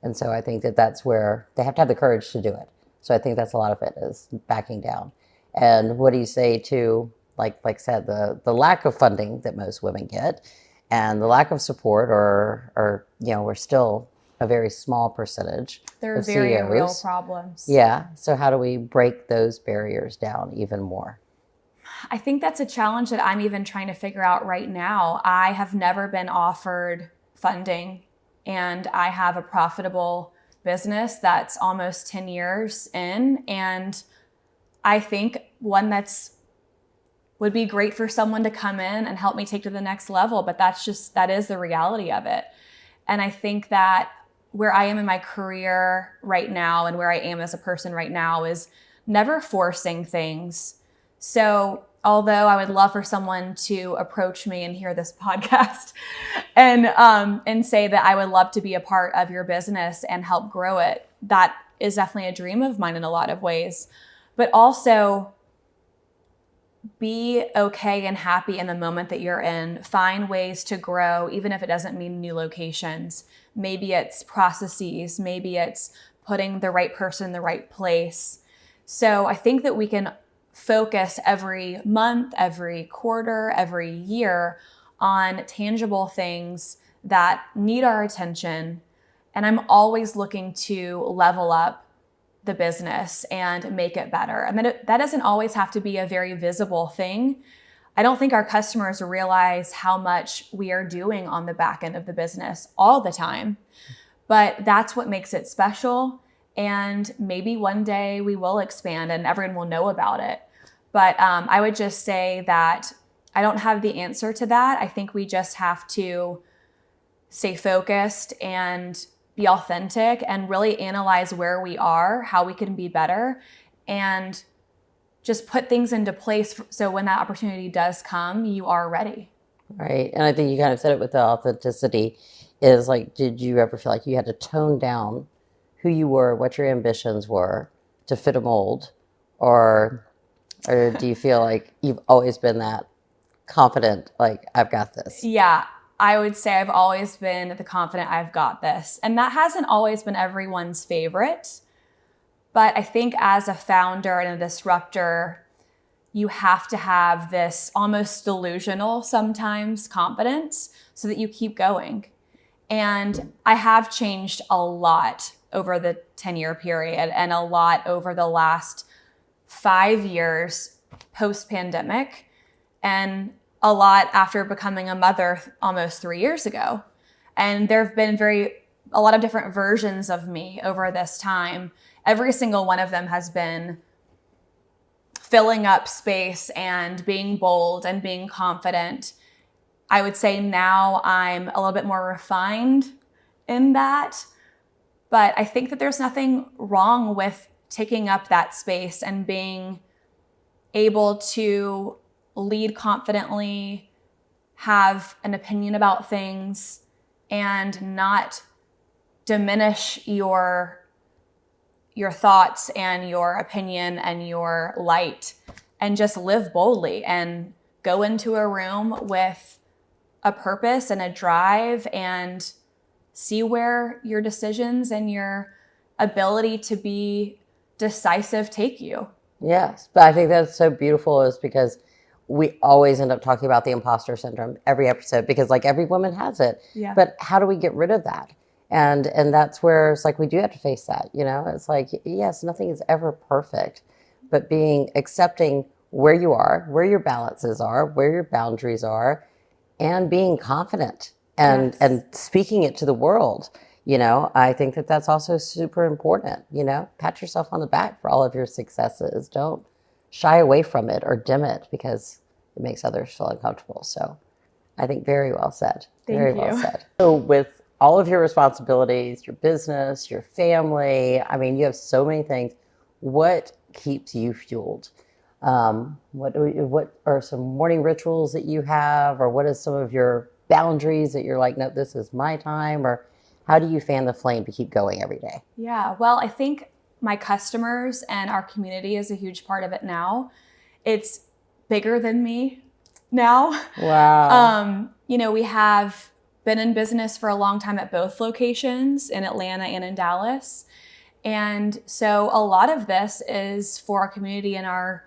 And so I think that that's where they have to have the courage to do it. So I think that's a lot of it, is backing down. And what do you say to, like I said, the lack of funding that most women get, and the lack of support, or we're still a very small percentage They're of very CEOs. real problems. Yeah. So how do we break those barriers down even more? I think that's a challenge that I'm even trying to figure out right now. I have never been offered funding, and I have a profitable business that's almost 10 years in. And I think one would be great for someone to come in and help me take to the next level. But that is the reality of it. And I think that where I am in my career right now, and where I am as a person right now, is never forcing things. So although I would love for someone to approach me and hear this podcast and say that I would love to be a part of your business and help grow it, that is definitely a dream of mine in a lot of ways. But also be okay and happy in the moment that you're in. Find ways to grow, even if it doesn't mean new locations. Maybe it's processes, maybe it's putting the right person in the right place. So I think that we can focus every month, every quarter, every year on tangible things that need our attention. And I'm always looking to level up the business and make it better. And that doesn't always have to be a very visible thing. I don't think our customers realize how much we are doing on the back end of the business all the time, but that's what makes it special. And maybe one day we will expand and everyone will know about it. But I would just say that I don't have the answer to that. I think we just have to stay focused and be authentic and really analyze where we are, how we can be better, and just put things into place so when that opportunity does come, you are ready. Right. And I think you kind of said it with the authenticity is like, did you ever feel like you had to tone down who you were, what your ambitions were to fit a mold? Or do you feel like you've always been that confident, like, I've got this? Yeah, I would say I've always been the confident I've got this. And that hasn't always been everyone's favorite. But I think as a founder and a disruptor, you have to have this almost delusional sometimes confidence so that you keep going. And I have changed a lot over the 10-year period and a lot over the last 5 years post-pandemic, and a lot after becoming a mother almost 3 years ago. And there have been a lot of different versions of me over this time. Every single one of them has been filling up space and being bold and being confident. I would say now I'm a little bit more refined in that, but I think that there's nothing wrong with taking up that space and being able to lead confidently, have an opinion about things, and not diminish your thoughts and your opinion and your light, and just live boldly and go into a room with a purpose and a drive and see where your decisions and your ability to be decisive take you. Yes, but I think that's so beautiful is because we always end up talking about the imposter syndrome every episode because like every woman has it. Yeah. But how do we get rid of that? And that's where it's like we do have to face that, you know? It's like, yes, nothing is ever perfect, but accepting where you are, where your balances are, where your boundaries are, and being confident and speaking it to the world. You know, I think that that's also super important. You know, pat yourself on the back for all of your successes. Don't shy away from it or dim it because it makes others feel uncomfortable. So I think very well said. Very well said. So with all of your responsibilities, your business, your family, I mean, you have so many things. What keeps you fueled? What are some morning rituals that you have, or what is some of your boundaries that you're like, no, this is my time? Or how do you fan the flame to keep going every day? Yeah, well, I think my customers and our community is a huge part of it now. It's bigger than me now. Wow. You know, we have been in business for a long time at both locations in Atlanta and in Dallas. And so a lot of this is for our community and our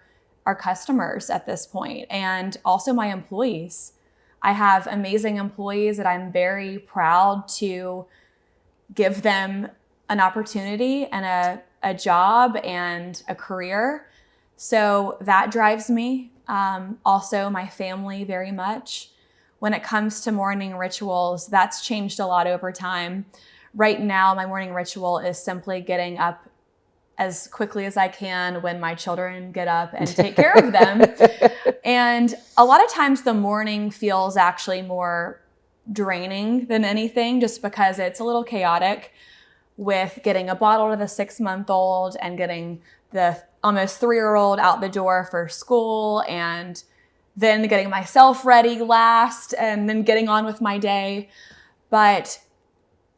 customers at this point, and also my employees. I have amazing employees that I'm very proud to give them an opportunity and a job and a career. So that drives me. Also my family very much. When it comes to morning rituals, that's changed a lot over time. Right now, my morning ritual is simply getting up as quickly as I can when my children get up and take care of them. And a lot of times the morning feels actually more draining than anything, just because it's a little chaotic with getting a bottle to the 6-month-old and getting the almost 3-year-old out the door for school, and then getting myself ready last, and then getting on with my day. But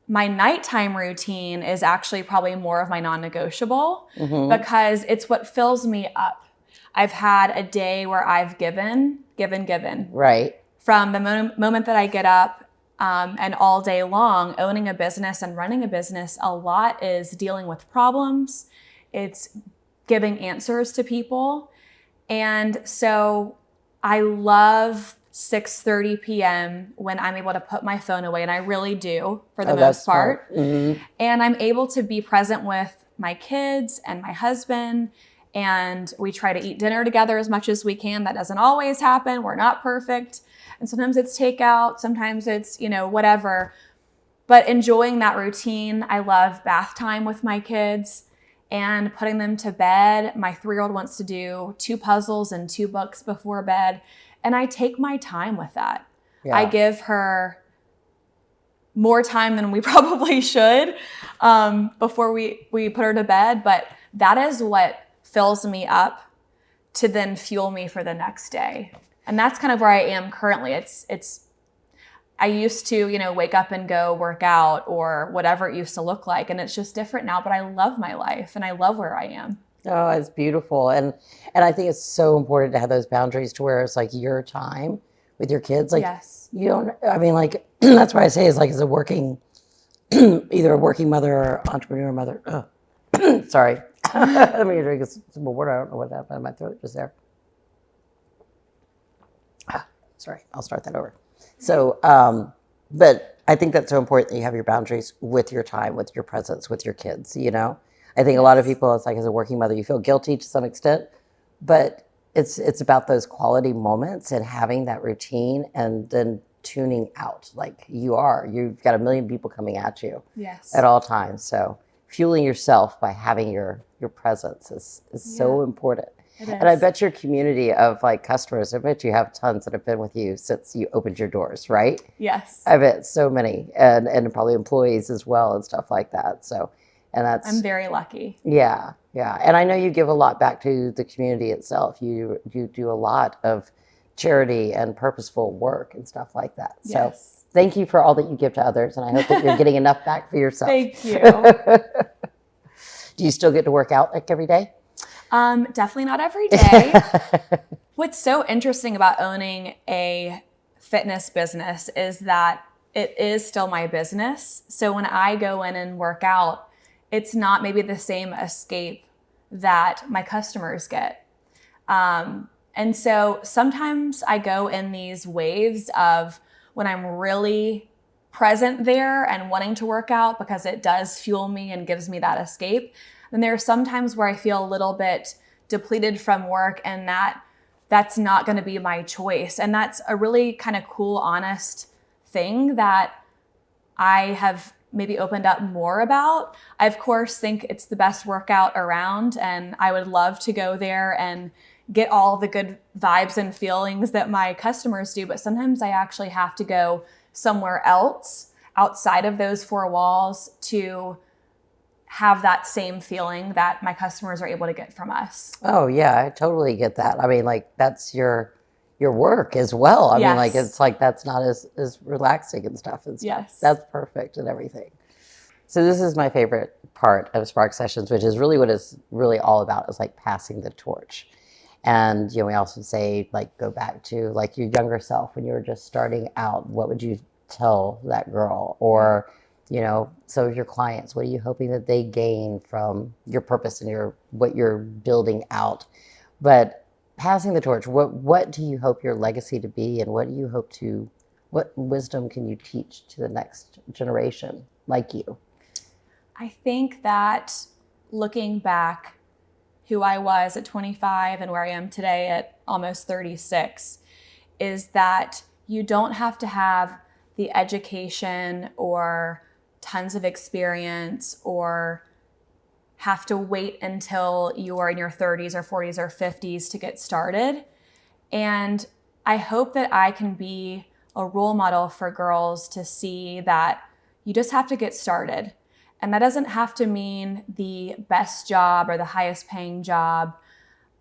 my nighttime routine is actually probably more of my non-negotiable because it's what fills me up. I've had a day where I've given. Right. From the moment that I get up and all day long, owning a business and running a business, a lot is dealing with problems. It's giving answers to people. And so I love 6:30 p.m. when I'm able to put my phone away, and I really do for the most part. Mm-hmm. And I'm able to be present with my kids and my husband, and we try to eat dinner together as much as we can. That doesn't always happen. We're not perfect. And sometimes it's takeout, sometimes it's, whatever. But enjoying that routine. I love bath time with my kids and putting them to bed. My 3-year-old wants to do 2 puzzles and 2 books before bed. And I take my time with that. Yeah. I give her more time than we probably should before we put her to bed. But that is what fills me up to then fuel me for the next day. And that's kind of where I am currently. I used to, wake up and go work out or whatever it used to look like. And it's just different now, but I love my life and I love where I am. Oh, it's beautiful. And I think it's so important to have those boundaries to where it's like your time with your kids. Like, yes. You don't, I mean, like, that's what I say is like, as a working, either a working mother or entrepreneur mother. Oh, sorry. Let me drink some more water. I don't know what happened in my throat just there. Sorry, I'll start that over. So, but I think that's so important that you have your boundaries with your time, with your presence, with your kids, I think a lot of people, it's like as a working mother, you feel guilty to some extent, but it's about those quality moments and having that routine and then tuning out like you've got a million people coming at you at all times. So fueling yourself by having your presence is so important. And I bet your community of like customers, I bet you have tons that have been with you since you opened your doors, right? Yes. I bet so many and probably employees as well and stuff like that. So, and I'm very lucky. Yeah. And I know you give a lot back to the community itself. You do a lot of charity and purposeful work and stuff like that. So thank you for all that you give to others. And I hope that you're getting enough back for yourself. Thank you. Do you still get to work out like every day? Definitely not every day. What's so interesting about owning a fitness business is that it is still my business. So when I go in and work out, it's not maybe the same escape that my customers get. And so sometimes I go in these waves of when I'm really present there and wanting to work out because it does fuel me and gives me that escape. Then there are some times where I feel a little bit depleted from work and that's not going to be my choice. And that's a really kind of cool, honest thing that I have maybe opened up more about. I, of course, think it's the best workout around, and I would love to go there and get all the good vibes and feelings that my customers do. But sometimes I actually have to go somewhere else outside of those 4 walls to have that same feeling that my customers are able to get from us. Oh yeah, I totally get that. I mean, like that's your work as well. I mean, like it's like that's not as relaxing and stuff. And stuff. That's perfect and everything. So this is my favorite part of Spark Sessions, which is really what it's really all about, is like passing the torch. And we also say like go back to like your younger self when you were just starting out. What would you tell that girl? Or some of your clients, what are you hoping that they gain from your purpose and what you're building out? But passing the torch, what do you hope your legacy to be, and what wisdom can you teach to the next generation like you? I think that looking back, who I was at 25 and where I am today at almost 36, is that you don't have to have the education or tons of experience or have to wait until you are in your 30s or 40s or 50s to get started. And I hope that I can be a role model for girls to see that you just have to get started. And that doesn't have to mean the best job or the highest paying job.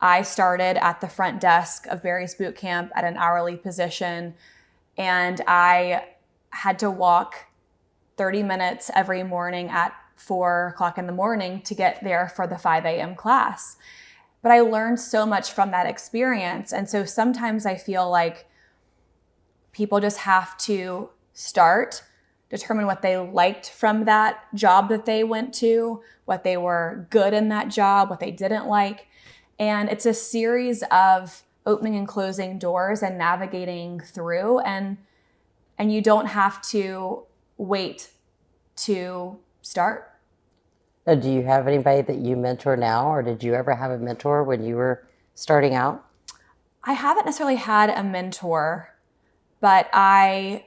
I started at the front desk of Barry's Boot Camp at an hourly position, and I had to walk 30 minutes every morning at 4 o'clock in the morning to get there for the 5 a.m. class. But I learned so much from that experience. And so sometimes I feel like people just have to start determine what they liked from that job that they went to, what they were good in that job, what they didn't like. And it's a series of opening and closing doors and navigating through. And you don't have to wait to start. Do you have anybody that you mentor now, or did you ever have a mentor when you were starting out? I haven't necessarily had a mentor, but I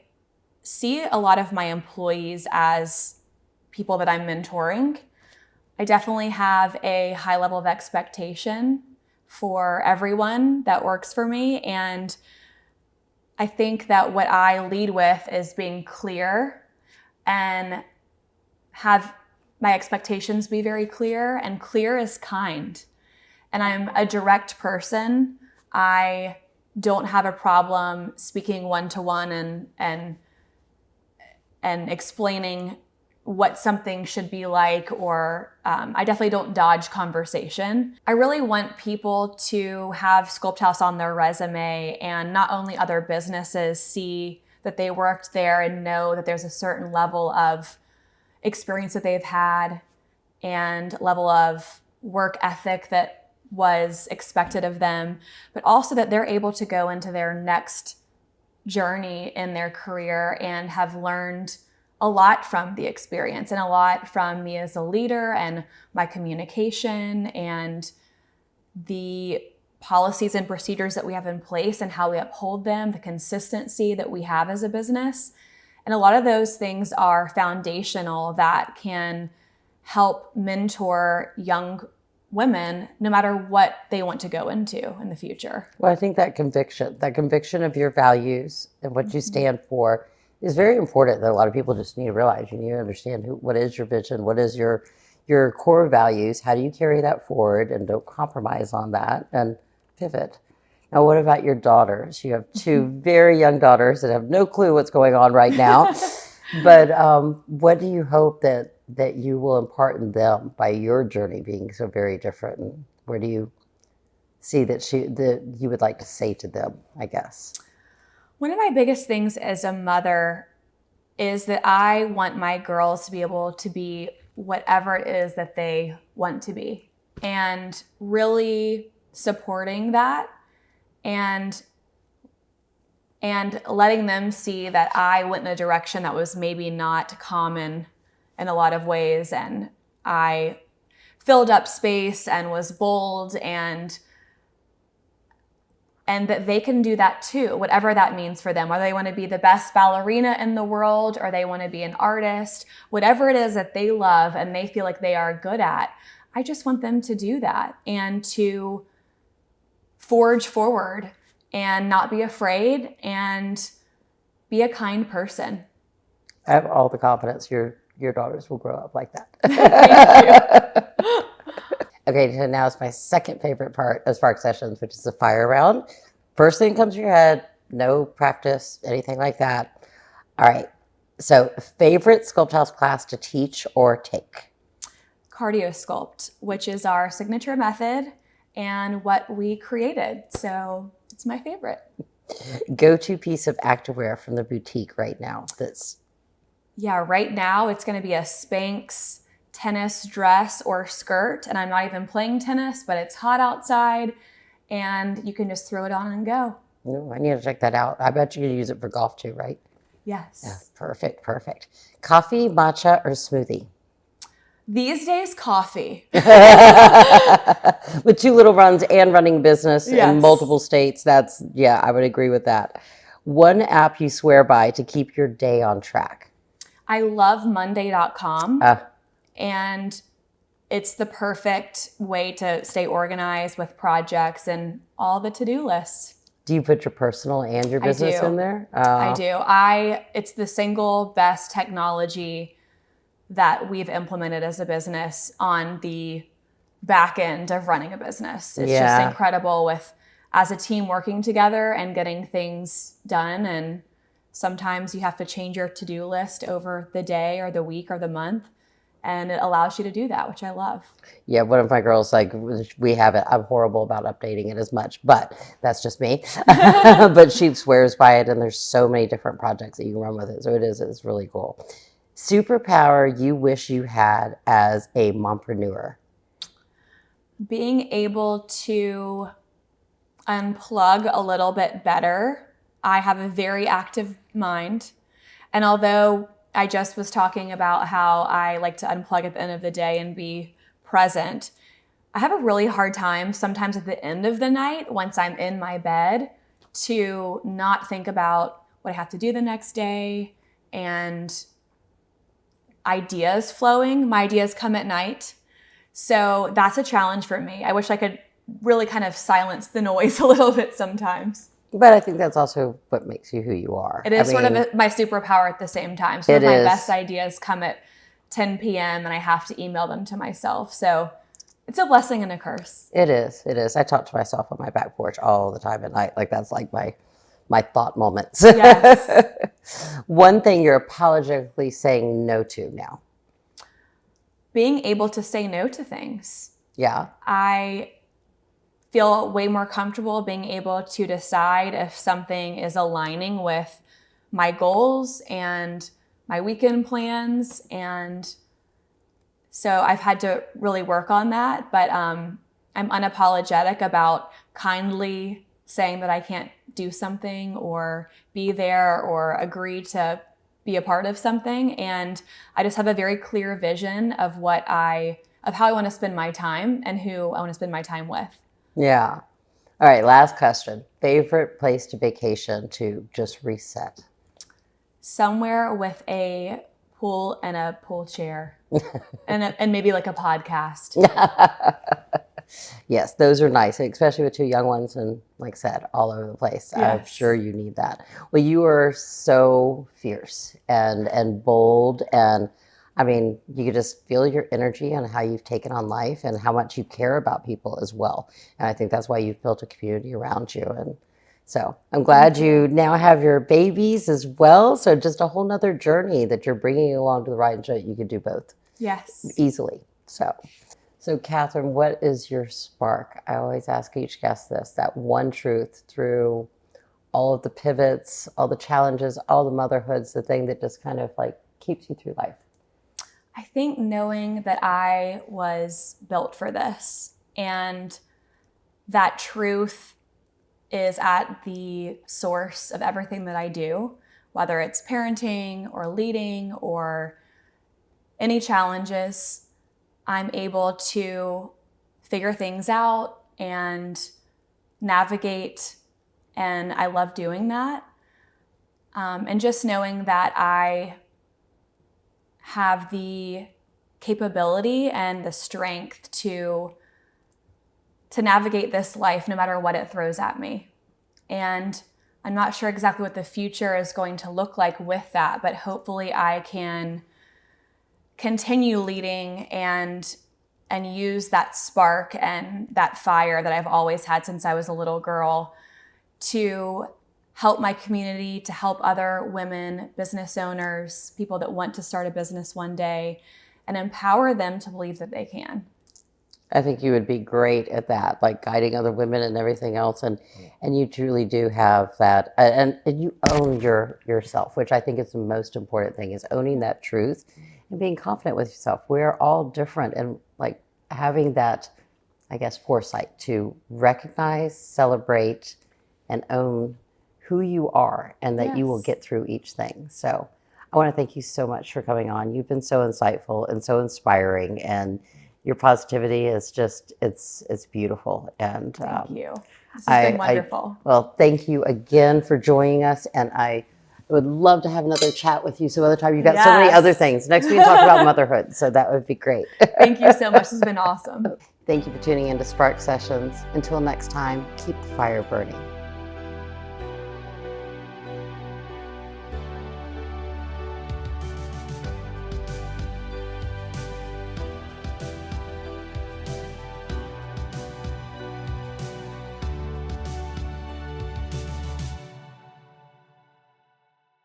see a lot of my employees as people that I'm mentoring. I definitely have a high level of expectation for everyone that works for me. And I think that what I lead with is being clear and have my expectations be very clear, and clear is kind. And I'm a direct person. I don't have a problem speaking one-to-one and explaining what something should be like, or I definitely don't dodge conversation. I really want people to have SculptHouse on their resume, and not only other businesses see that they worked there and know that there's a certain level of experience that they've had and level of work ethic that was expected of them, but also that they're able to go into their next journey in their career and have learned a lot from the experience and a lot from me as a leader and my communication and the policies and procedures that we have in place and how we uphold them, the consistency that we have as a business. And a lot of those things are foundational that can help mentor young women no matter what they want to go into in the future. Well, I think that conviction of your values and what you stand for is very important, that a lot of people just need to realize. You need to understand what is your vision, what is your core values, how do you carry that forward, and don't compromise on that and pivot. Now, what about your daughters? You have two very young daughters that have no clue what's going on right now. But what do you hope that you will impart in them by your journey being so very different? And where do you see that you would like to say to them, I guess? One of my biggest things as a mother is that I want my girls to be able to be whatever it is that they want to be, and really supporting that and letting them see that I went in a direction that was maybe not common in a lot of ways. And I filled up space and was bold, and that they can do that too, whatever that means for them, whether they want to be the best ballerina in the world or they want to be an artist, whatever it is that they love and they feel like they are good at. I just want them to do that and to forge forward and not be afraid and be a kind person. I have all the confidence your daughters will grow up like that. Thank you. Okay, so now it's my second favorite part of Spark Sessions, which is the fire round. First thing comes to your head, no practice, anything like that. All right, so favorite SculptHouse class to teach or take? Cardio Sculpt, which is our signature method and what we created. So it's my favorite. Go-to piece of activewear from the boutique right now right now it's going to be a Spanx tennis dress or skirt, and I'm not even playing tennis, but it's hot outside and you can just throw it on and go. Oh, I need to check that out. I bet you could use it for golf too, right? Yes. Yeah, perfect. Coffee, matcha, or smoothie? These days, coffee. With 2 little runs and running business in multiple states, I would agree with that. One app you swear by to keep your day on track? I love Monday.com. And it's the perfect way to stay organized with projects and all the to-do lists. Do you put your personal and your business in there? I do. It's the single best technology that we've implemented as a business on the back end of running a business. It's just incredible as a team working together and getting things done. And sometimes you have to change your to-do list over the day or the week or the month. And it allows you to do that, which I love. Yeah, one of my girls, like, we have it. I'm horrible about updating it as much, but that's just me. But she swears by it, and there's so many different projects that you can run with it. So it's really cool. Superpower you wish you had as a mompreneur? Being able to unplug a little bit better. I have a very active mind. And although I just was talking about how I like to unplug at the end of the day and be present, I have a really hard time sometimes at the end of the night, once I'm in my bed, to not think about what I have to do the next day and ideas flowing. My ideas come at night. So that's a challenge for me. I wish I could really kind of silence the noise a little bit sometimes. But I think that's also what makes you who you are. It is sort of my superpower at the same time. Some of my best ideas come at 10 p.m. and I have to email them to myself. So it's a blessing and a curse. It is. I talk to myself on my back porch all the time at night. Like, that's like my thought moments. Yes. One thing you're apologetically saying no to now? Being able to say no to things. Yeah. I feel way more comfortable being able to decide if something is aligning with my goals and my weekend plans. And so I've had to really work on that, but I'm unapologetic about kindly saying that I can't do something or be there or agree to be a part of something. And I just have a very clear vision of how I want to spend my time and who I want to spend my time with. Yeah. All right. Last question. Favorite place to vacation to just reset? Somewhere with a pool and a pool chair and maybe like a podcast. Yes, those are nice, especially with two young ones and, like I said, all over the place. Yes. I'm sure you need that. Well, you are so fierce and bold, and I mean, you could just feel your energy and how you've taken on life and how much you care about people as well. And I think that's why you've built a community around you. And so I'm glad you now have your babies as well. So just a whole nother journey that you're bringing along to the ride, and show that you could do both. Yes. Easily. So Katherine, what is your spark? I always ask each guest this, that one truth through all of the pivots, all the challenges, all the motherhoods, the thing that just kind of like keeps you through life. I think knowing that I was built for this, and that truth is at the source of everything that I do, whether it's parenting or leading or any challenges. I'm able to figure things out and navigate, and I love doing that. And just knowing that I have the capability and the strength to navigate this life no matter what it throws at me. And I'm not sure exactly what the future is going to look like with that, but hopefully I can continue leading and use that spark and that fire that I've always had since I was a little girl to help my community, to help other women, business owners, people that want to start a business one day, and empower them to believe that they can. I think you would be great at that, like guiding other women and everything else. And you truly do have that. And you own yourself, which I think is the most important thing, is owning that truth and being confident with yourself. We're all different, and like having that, I guess, foresight to recognize, celebrate, and own who you are, and that you will get through each thing. So I want to thank you so much for coming on. You've been so insightful and so inspiring, and your positivity is just, it's beautiful. And thank you. This has been wonderful. Well, thank you again for joining us. And I would love to have another chat with you some other time. You've got so many other things. Next we can talk about motherhood. So that would be great. Thank you so much. This has been awesome. Thank you for tuning in to Spark Sessions. Until next time, keep the fire burning.